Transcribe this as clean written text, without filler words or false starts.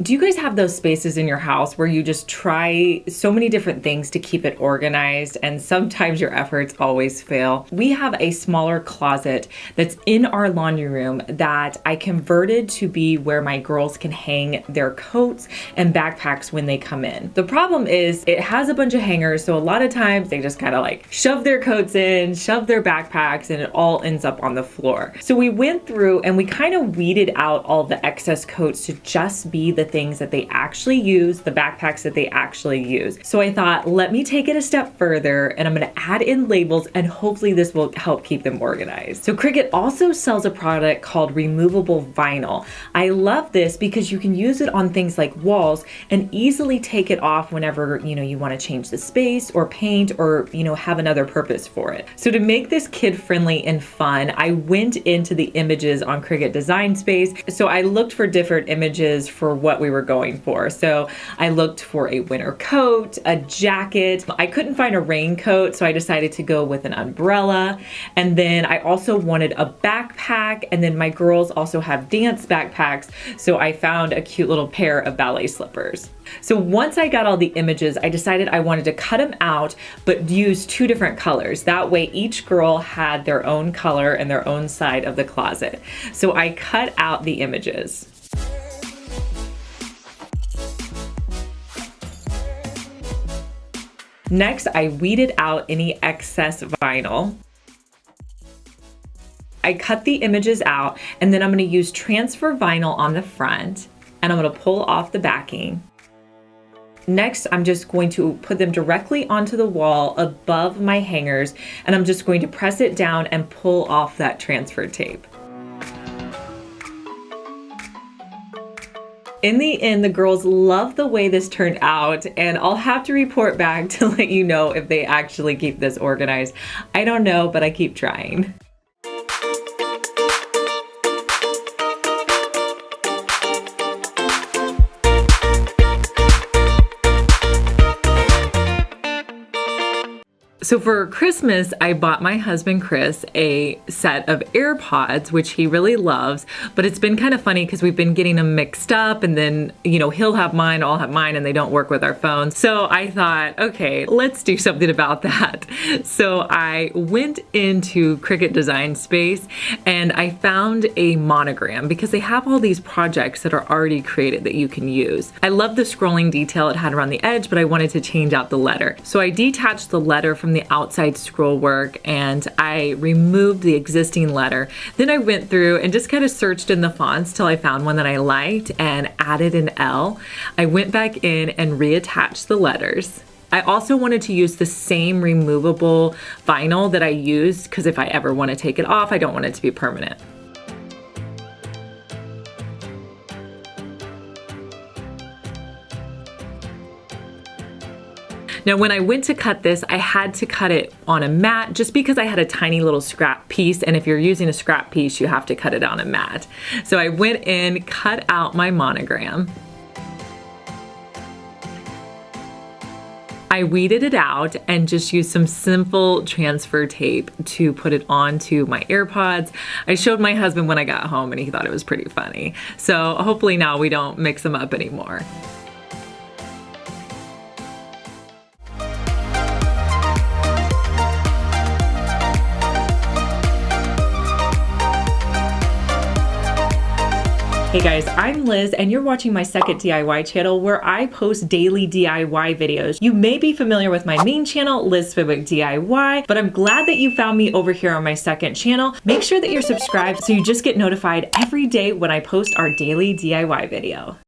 Do you guys have those spaces in your house where you just try so many different things to keep it organized and sometimes your efforts always fail? We have a smaller closet that's in our laundry room that I converted to be where my girls can hang their coats and backpacks when they come in. The problem is it has a bunch of hangers, so a lot of times they just kind of like shove their coats in, shove their backpacks, and it all ends up on the floor. So we went through and we kind of weeded out all the excess coats to just be the things that they actually use, the backpacks that they actually use. So I thought, let me take it a step further and I'm going to add in labels and hopefully this will help keep them organized. So Cricut also sells a product called removable vinyl. I love this because you can use it on things like walls and easily take it off whenever, you want to change the space or paint or, have another purpose for it. So to make this kid friendly and fun, I went into the images on Cricut Design Space. So I looked for different images for what we were going for. So I looked for a winter coat, a jacket. I couldn't find a raincoat, so I decided to go with an umbrella. And then I also wanted a backpack. And then my girls also have dance backpacks. So I found a cute little pair of ballet slippers. So once I got all the images, I decided I wanted to cut them out, but use two different colors. That way each girl had their own color and their own side of the closet. So I cut out the images. Next, I weeded out any excess vinyl. I cut the images out and then I'm going to use transfer vinyl on the front and I'm going to pull off the backing. Next, I'm just going to put them directly onto the wall above my hangers and I'm just going to press it down and pull off that transfer tape. In the end, the girls love the way this turned out, and I'll have to report back to let you know if they actually keep this organized. I don't know, but I keep trying. So for Christmas, I bought my husband, Chris, a set of AirPods, which he really loves, but it's been kind of funny because we've been getting them mixed up and then, he'll have mine, I'll have mine, and they don't work with our phones. So I thought, okay, let's do something about that. So I went into Cricut Design Space and I found a monogram because they have all these projects that are already created that you can use. I love the scrolling detail it had around the edge, but I wanted to change out the letter. So I detached the letter from the outside scroll work and I removed the existing letter. Then I went through and just kind of searched in the fonts till I found one that I liked and added an L. I went back in and reattached the letters. I also wanted to use the same removable vinyl that I used because if I ever want to take it off, I don't want it to be permanent. Now, when I went to cut this, I had to cut it on a mat just because I had a tiny little scrap piece. And if you're using a scrap piece, you have to cut it on a mat. So I went in, cut out my monogram. I weeded it out and just used some simple transfer tape to put it onto my AirPods. I showed my husband when I got home and he thought it was pretty funny. So hopefully now we don't mix them up anymore. Hey guys, I'm Liz and you're watching my second DIY channel where I post daily DIY videos. You may be familiar with my main channel, Liz Fenwick DIY, but I'm glad that you found me over here on my second channel. Make sure that you're subscribed so you just get notified every day when I post our daily DIY video.